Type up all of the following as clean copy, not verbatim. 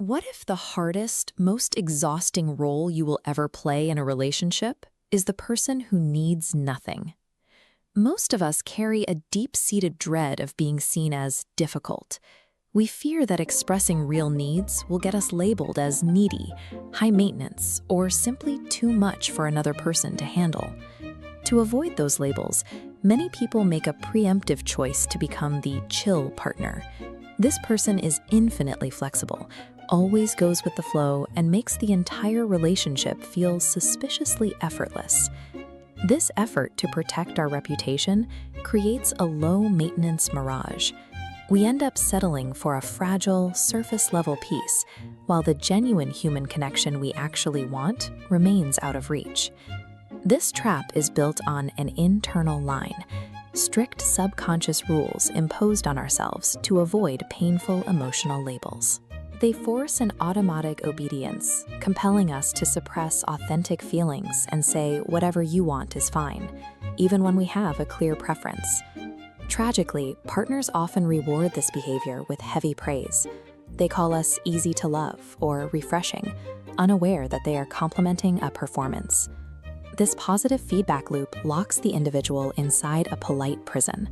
What if the hardest, most exhausting role you will ever play in a relationship is the person who needs nothing? Most of us carry a deep-seated dread of being seen as difficult. We fear that expressing real needs will get us labeled as needy, high maintenance, or simply too much for another person to handle. To avoid those labels, many people make a preemptive choice to become the chill partner. This person is infinitely flexible, always goes with the flow, and makes the entire relationship feel suspiciously effortless. This effort to protect our reputation creates a low-maintenance mirage. We end up settling for a fragile, surface-level peace, while the genuine human connection we actually want remains out of reach. This trap is built on an internal line, strict subconscious rules imposed on ourselves to avoid painful emotional labels. They force an automatic obedience, compelling us to suppress authentic feelings and say whatever you want is fine, even when we have a clear preference. Tragically, partners often reward this behavior with heavy praise. They call us easy to love or refreshing, unaware that they are complimenting a performance. This positive feedback loop locks the individual inside a polite prison.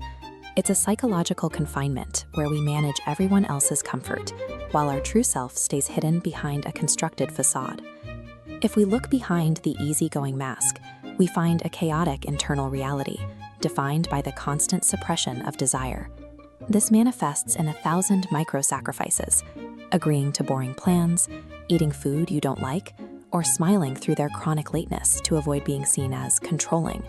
It's a psychological confinement where we manage everyone else's comfort, while our true self stays hidden behind a constructed facade. If we look behind the easygoing mask, we find a chaotic internal reality, defined by the constant suppression of desire. This manifests in 1,000 micro-sacrifices, agreeing to boring plans, eating food you don't like, or smiling through their chronic lateness to avoid being seen as controlling.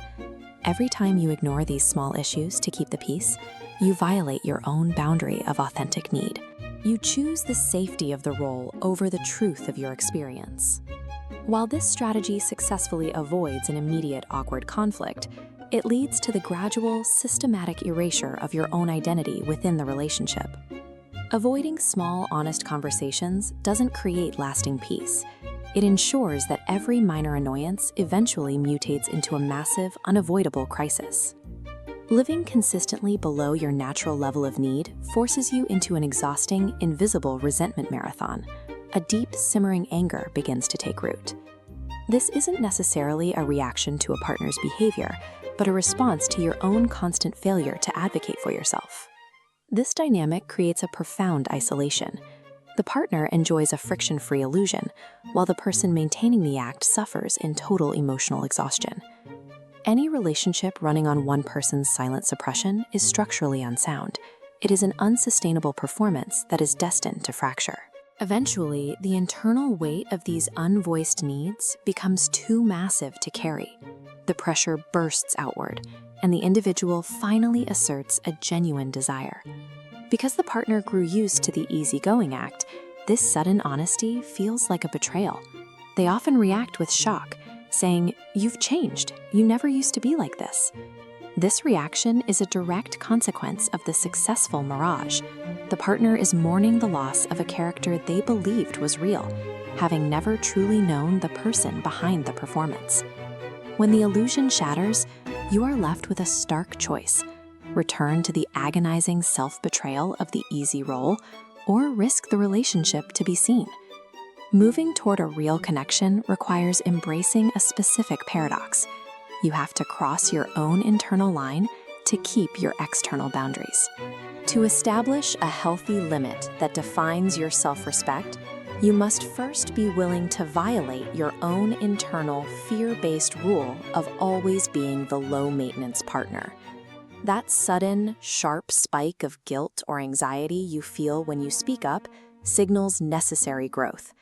Every time you ignore these small issues to keep the peace, you violate your own boundary of authentic need. You choose the safety of the role over the truth of your experience. While this strategy successfully avoids an immediate awkward conflict, it leads to the gradual, systematic erasure of your own identity within the relationship. Avoiding small, honest conversations doesn't create lasting peace. It ensures that every minor annoyance eventually mutates into a massive, unavoidable crisis. Living consistently below your natural level of need forces you into an exhausting, invisible resentment marathon. A deep, simmering anger begins to take root. This isn't necessarily a reaction to a partner's behavior, but a response to your own constant failure to advocate for yourself. This dynamic creates a profound isolation. The partner enjoys a friction-free illusion, while the person maintaining the act suffers in total emotional exhaustion. Any relationship running on one person's silent suppression is structurally unsound. It is an unsustainable performance that is destined to fracture. Eventually, the internal weight of these unvoiced needs becomes too massive to carry. The pressure bursts outward, and the individual finally asserts a genuine desire. Because the partner grew used to the easygoing act, this sudden honesty feels like a betrayal. They often react with shock, saying, "You've changed. You never used to be like this." This reaction is a direct consequence of the successful mirage. The partner is mourning the loss of a character they believed was real, having never truly known the person behind the performance. When the illusion shatters, you are left with a stark choice: return to the agonizing self-betrayal of the easy role, or risk the relationship to be seen. Moving toward a real connection requires embracing a specific paradox. You have to cross your own internal line to keep your external boundaries. To establish a healthy limit that defines your self-respect, you must first be willing to violate your own internal fear-based rule of always being the low-maintenance partner. That sudden, sharp spike of guilt or anxiety you feel when you speak up signals necessary growth.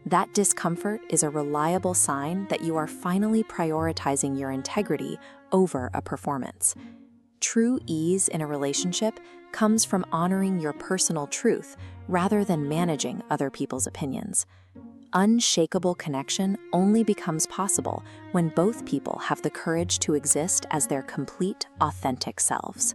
That discomfort is a reliable sign that you are finally prioritizing your integrity over a performance. True ease in a relationship comes from honoring your personal truth rather than managing other people's opinions. Unshakable connection only becomes possible when both people have the courage to exist as their complete, authentic selves.